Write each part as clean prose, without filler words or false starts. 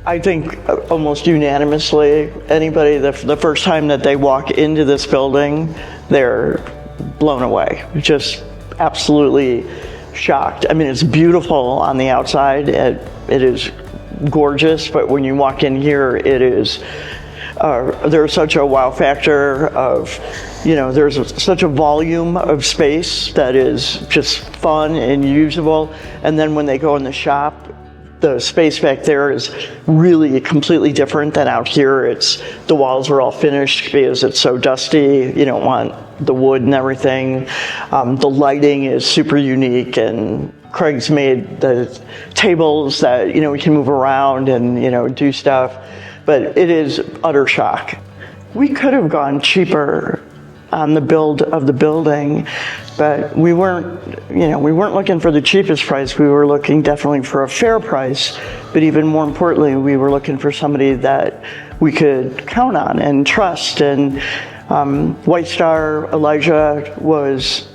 I think almost unanimously, anybody, the first time that they walk into this building, they're blown away, just absolutely shocked. I mean, it's beautiful on the outside, it is gorgeous, but when you walk in here, it is, there's such a wow factor of, there's such a volume of space that is just fun and usable, and then when they go in the shop, the space back there is really completely different than out here. The walls are all finished because it's so dusty. You don't want the wood and everything. The lighting is super unique, and Craig's made the tables that, we can move around and, do stuff. But it is utter shock. We could have gone cheaper on the build of the building, but we weren't looking for the cheapest price. We were looking definitely for a fair price, but even more importantly, we were looking for somebody that we could count on and trust. And White Star Elijah was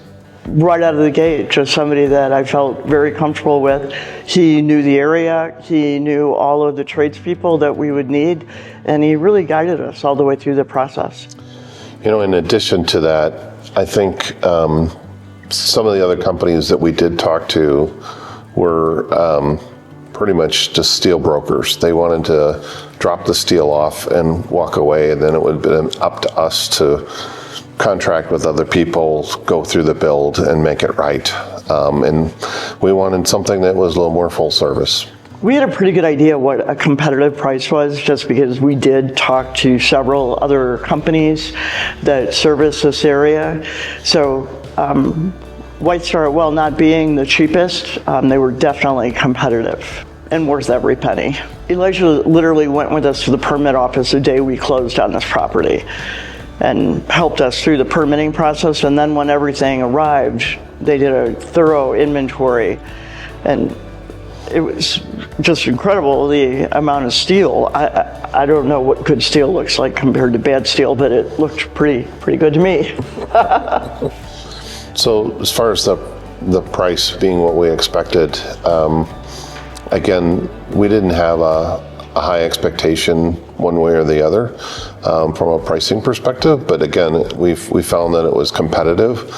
right out of the gate just somebody that I felt very comfortable with. He knew the area, he knew all of the tradespeople that we would need, and he really guided us all the way through the process. In addition to that, I think some of the other companies that we did talk to were pretty much just steel brokers. They wanted to drop the steel off and walk away, and then it would have been up to us to contract with other people, go through the build and make it right. And we wanted something that was a little more full service. We had a pretty good idea what a competitive price was, just because we did talk to several other companies that service this area. So White Star, while not being the cheapest, they were definitely competitive and worth every penny. Elijah literally went with us to the permit office the day we closed on this property and helped us through the permitting process. And then when everything arrived, they did a thorough inventory, and it was just incredible, the amount of steel. I don't know what good steel looks like compared to bad steel, but it looked pretty good to me. So as far as the price being what we expected, again, we didn't have a high expectation one way or the other from a pricing perspective, but again, we found that it was competitive,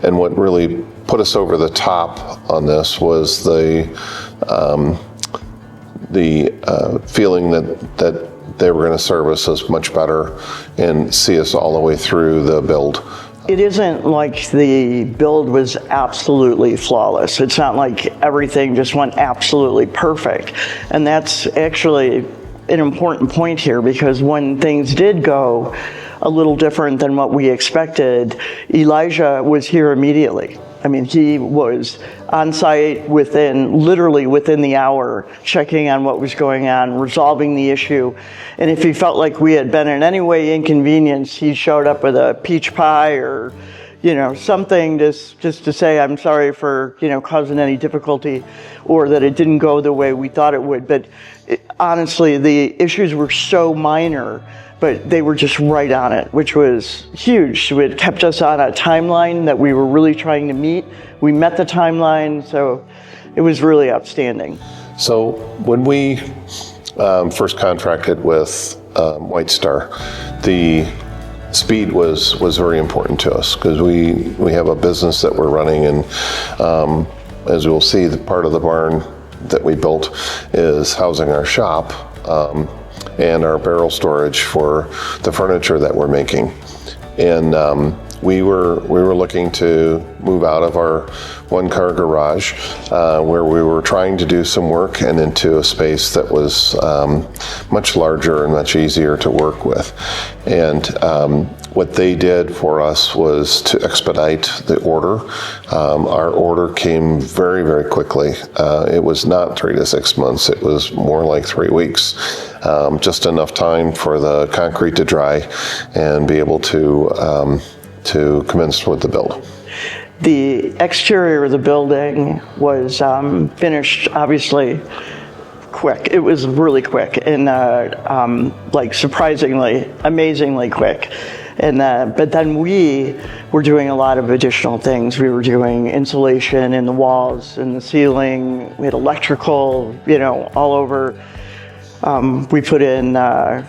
and what really put us over the top on this was the feeling that they were going to service us much better and see us all the way through the build. It isn't like the build was absolutely flawless. It's not like everything just went absolutely perfect. And that's actually an important point here, because when things did go a little different than what we expected, Elijah was here immediately. I mean, he was on site literally within the hour, checking on what was going on, resolving the issue. And if he felt like we had been in any way inconvenienced, he showed up with a peach pie or, something just to say, I'm sorry for, causing any difficulty, or that it didn't go the way we thought it would. But honestly, the issues were so minor, but they were just right on it, which was huge. It kept us on a timeline that we were really trying to meet. We met the timeline, so it was really outstanding. So when we first contracted with White Star, the speed was very important to us, because we have a business that we're running, and as you'll see, the part of the barn that we built is housing our shop and our barrel storage for the furniture that we're making. And we were looking to move out of our one-car garage where we were trying to do some work, and into a space that was much larger and much easier to work with. And what they did for us was to expedite the order. Our order came very, very quickly. It was not 3 to 6 months. It was more like 3 weeks. Just enough time for the concrete to dry and be able to commence with the build. The exterior of the building was finished, obviously, quick. It was really quick, and surprisingly, amazingly quick. And but then we were doing a lot of additional things. We were doing insulation in the walls and the ceiling. We had electrical, all over. We put in the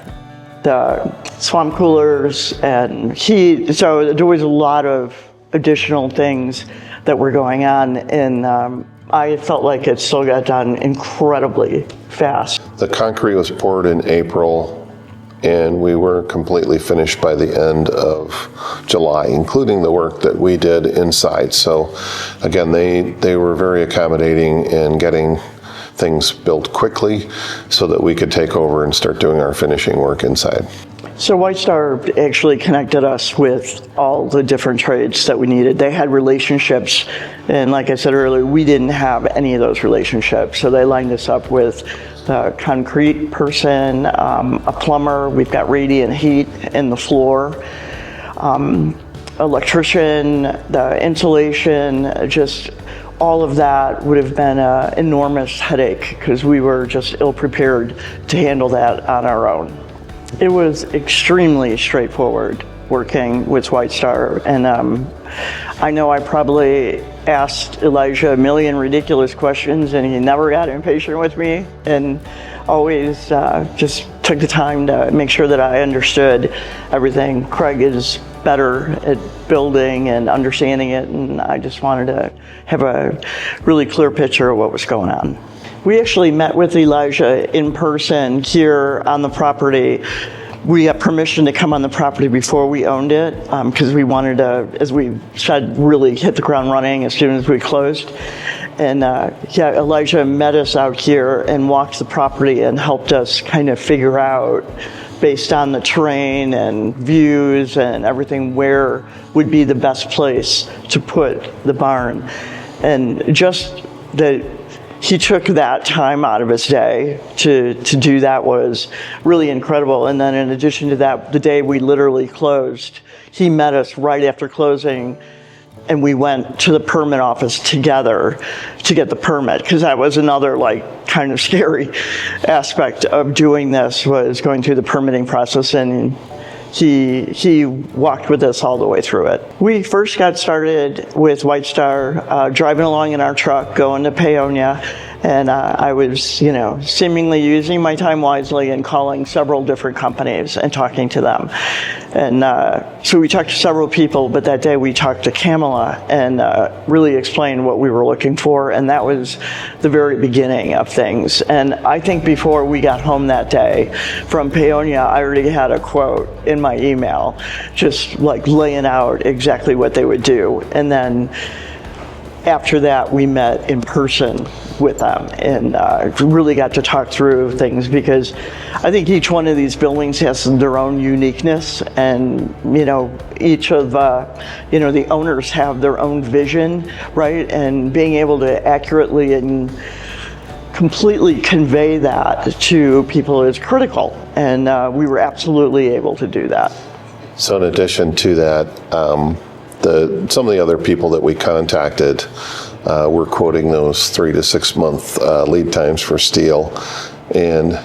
swamp coolers and heat. So there was a lot of additional things that were going on, and I felt like it still got done incredibly fast. The concrete was poured in April, and we were completely finished by the end of July, including the work that we did inside. So again, they were very accommodating in getting things built quickly so that we could take over and start doing our finishing work inside. So White Star actually connected us with all the different trades that we needed. They had relationships, and like I said earlier, we didn't have any of those relationships. So they lined us up with the concrete person, a plumber, we've got radiant heat in the floor, electrician, the insulation, just all of that would have been an enormous headache because we were just ill-prepared to handle that on our own. It was extremely straightforward working with White Star, and I know I probably asked Elijah a million ridiculous questions, and he never got impatient with me, and always just took the time to make sure that I understood everything. Craig is better at building and understanding it, and I just wanted to have a really clear picture of what was going on. We actually met with Elijah in person here on the property. We got permission to come on the property before we owned it because we wanted to, as we said, really hit the ground running as soon as we closed. And Elijah met us out here and walked the property and helped us kind of figure out, based on the terrain and views and everything, where would be the best place to put the barn. And just that he took that time out of his day to do that was really incredible. And then in addition to that, the day we literally closed, he met us right after closing, and we went to the permit office together to get the permit, because that was another kind of scary aspect of doing this, was going through the permitting process, and he walked with us all the way through it. We first got started with White Star driving along in our truck going to Paonia, and I was, seemingly using my time wisely and calling several different companies and talking to them. And so we talked to several people, but that day we talked to Kamala and really explained what we were looking for, and that was the very beginning of things. And I think before we got home that day from Paonia, I already had a quote in my email, just laying out exactly what they would do. And then after that, we met in person with them and really got to talk through things, because I think each one of these buildings has their own uniqueness, and each of the owners have their own vision, right? And being able to accurately and completely convey that to people is critical, and we were absolutely able to do that. So in addition to that, some of the other people that we contacted were quoting those 3 to 6 month lead times for steel, and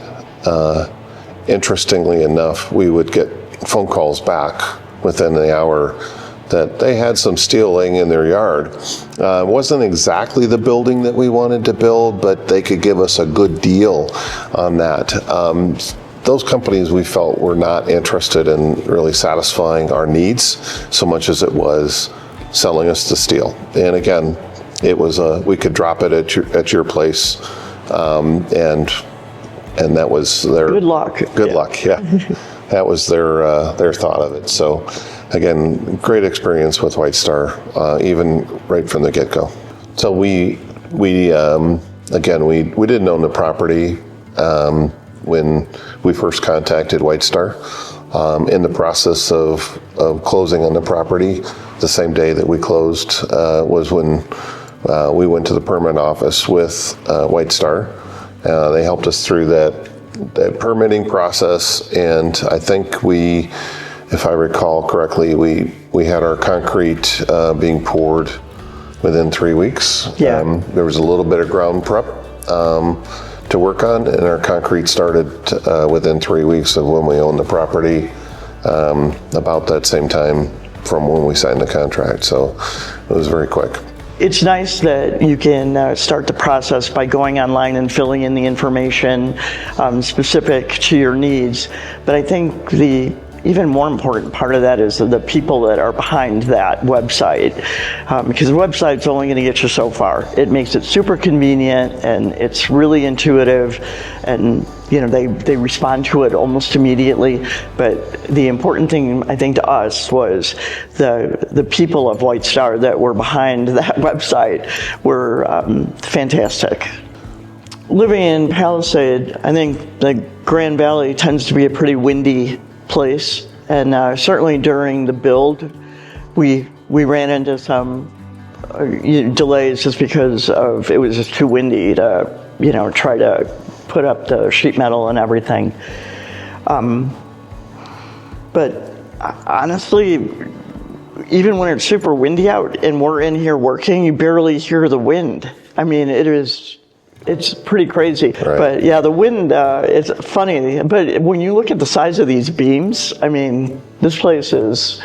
interestingly enough, we would get phone calls back within the hour that they had some steel laying in their yard. It wasn't exactly the building that we wanted to build, but they could give us a good deal on that. Those companies, we felt, were not interested in really satisfying our needs so much as it was selling us the steel. And again, it was we could drop it at your place, and that was their good luck. Good luck, yeah. That was their thought of it. So again, great experience with White Star, even right from the get-go. So we didn't own the property when we first contacted White Star. In the process of closing on the property, the same day that we closed was when we went to the permit office with White Star. They helped us through that permitting process, and I think we, if I recall correctly, we had our concrete being poured within 3 weeks. Yeah. There was a little bit of ground prep to work on, and our concrete started within 3 weeks of when we owned the property, about that same time from when we signed the contract. So it was very quick. it's nice that you can start the process by going online and filling in the information specific to your needs. But I think the even more important part of that is the people that are behind that website, because the website's only going to get you so far. It makes it super convenient, and it's really intuitive, and they respond to it almost immediately. But the important thing, I think, to us was the people of White Star that were behind that website were fantastic. Living in Palisade, I think the Grand Valley tends to be a pretty windy place, and certainly during the build we ran into some delays just because of it was just too windy to try to put up the sheet metal and everything, but honestly, even when it's super windy out and we're in here working, you barely hear the wind. I mean, it's pretty crazy. Right. But yeah, the wind, it's funny. But when you look at the size of these beams, I mean, this place it's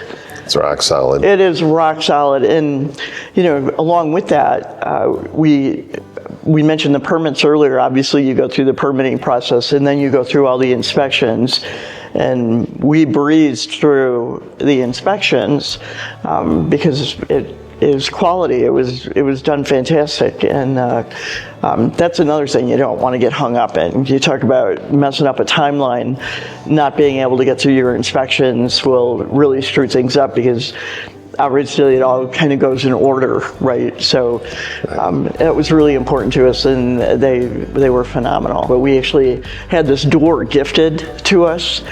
rock solid. It is rock solid. And, along with that, we mentioned the permits earlier. Obviously, you go through the permitting process and then you go through all the inspections. And we breezed through the inspections because it is quality. It was done fantastic, and that's another thing you don't want to get hung up in. You talk about messing up a timeline, not being able to get through your inspections will really screw things up, because obviously it all kind of goes in order, right? So it was really important to us, and they were phenomenal. But we actually had this door gifted to us,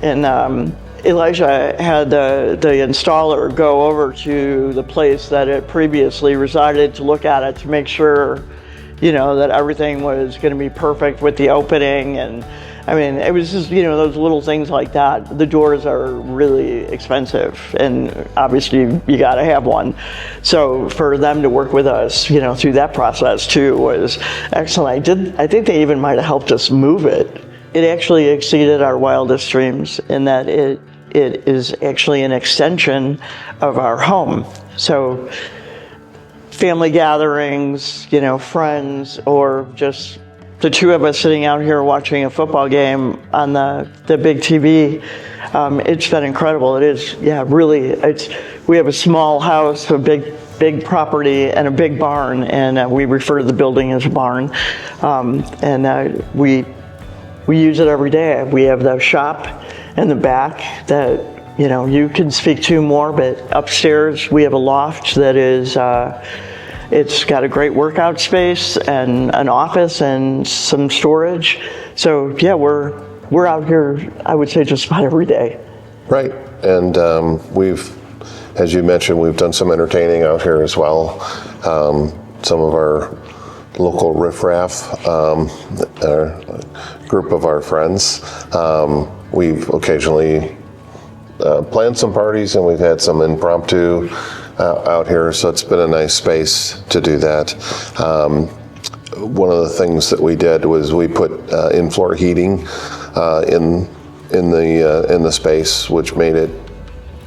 and Elijah had the installer go over to the place that it previously resided to look at it to make sure, that everything was going to be perfect with the opening. And I mean, it was just, those little things like that. The doors are really expensive, and obviously you got to have one. So for them to work with us, through that process too was excellent. I think they even might have helped us move it. It actually exceeded our wildest dreams in that it is actually an extension of our home. So family gatherings, friends, or just the two of us sitting out here watching a football game on the big TV, it's been incredible. It is, really. We have a small house, a big property, and a big barn, and we refer to the building as a barn, and we use it every day. We have the shop in the back that you can speak to more, but upstairs we have a loft that is it's got a great workout space and an office and some storage. So yeah, we're out here, I would say, just about every day. Right, and we've, as you mentioned, we've done some entertaining out here as well. Some of our local riffraff, a group of our friends. We've occasionally planned some parties, and we've had some impromptu out here, so it's been a nice space to do that. One of the things that we did was we put in-floor heating in the space, which made it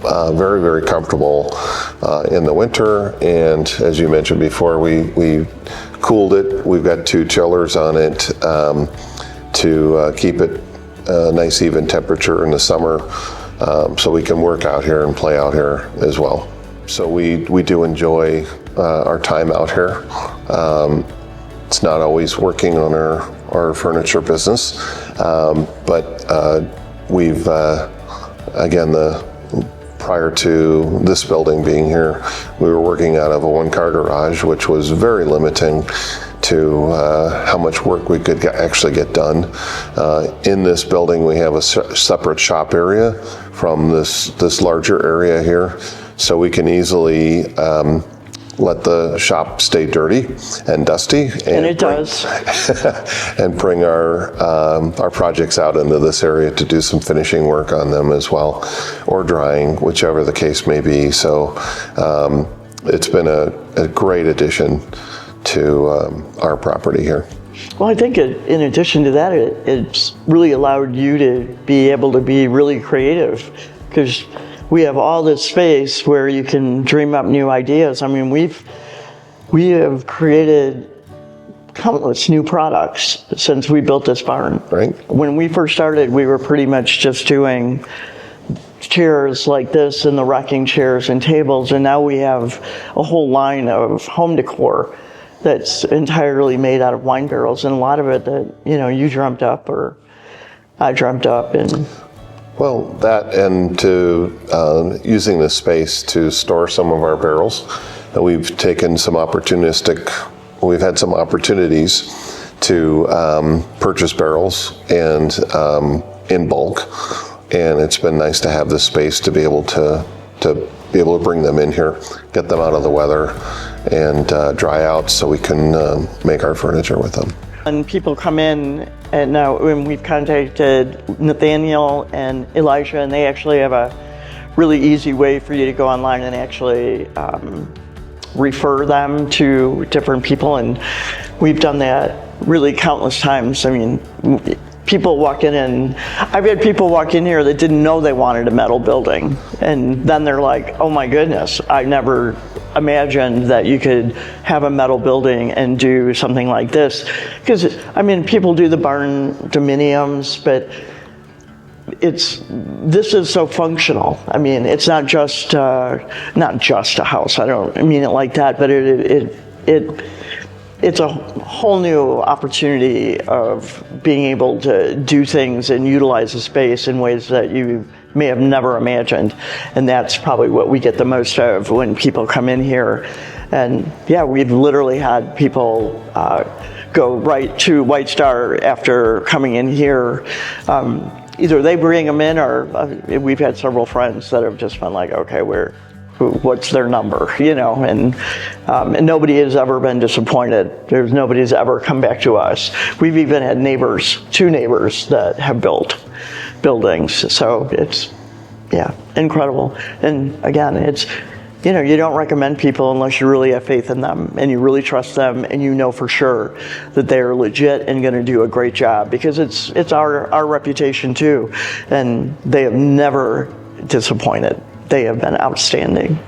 very, very comfortable in the winter. And as you mentioned before, we cooled it. We've got 2 chillers on it to keep it a nice even temperature in the summer, so we can work out here and play out here as well. So we do enjoy our time out here. It's not always working on our furniture business, but we've, again, prior to this building being here, we were working out of a 1-car garage, which was very limiting to how much work we could actually get done. In this building, we have a separate shop area from this larger area here, so we can easily let the shop stay dirty and dusty, and it does, and bring our projects out into this area to do some finishing work on them as well, or drying, whichever the case may be. So it's been a great addition to our property here. Well, I think in addition to that, it's really allowed you to be able to be really creative, because we have all this space where you can dream up new ideas. I mean, We have created countless new products since we built this barn. Right. When we first started, we were pretty much just doing chairs like this and the rocking chairs and tables, and now we have a whole line of home decor that's entirely made out of wine barrels, and a lot of it that, you know, you dreamt up or I dreamt up. And Well, that and to using this space to store some of our barrels, we've had some opportunities to purchase barrels and in bulk, and it's been nice to have this space to be able to bring them in here, get them out of the weather, and dry out so we can make our furniture with them. And people come in, and now when we've contacted Nathaniel and Elijah, and they actually have a really easy way for you to go online and actually refer them to different people, and we've done that really countless times. I mean, people walk in, and I've had people walk in here that didn't know they wanted a metal building, and then they're like, oh my goodness, I never imagined that you could have a metal building and do something like this. Because, I mean, people do the barn dominiums, but this is so functional. I mean, it's not just a house. I don't mean it like that, but it's a whole new opportunity of being able to do things and utilize the space in ways that you may have never imagined. And that's probably what we get the most of when people come in here. And yeah, we've literally had people go right to White Star after coming in here. Either they bring them in, or we've had several friends that have just been like, okay, what's their number, you know, and nobody has ever been disappointed. Nobody's ever come back to us. We've even had two neighbors that have built buildings. So it's, yeah, incredible. And again, it's, you know, you don't recommend people unless you really have faith in them and you really trust them and you know for sure that they're legit and going to do a great job, because it's our reputation too. And they have never disappointed. They have been outstanding.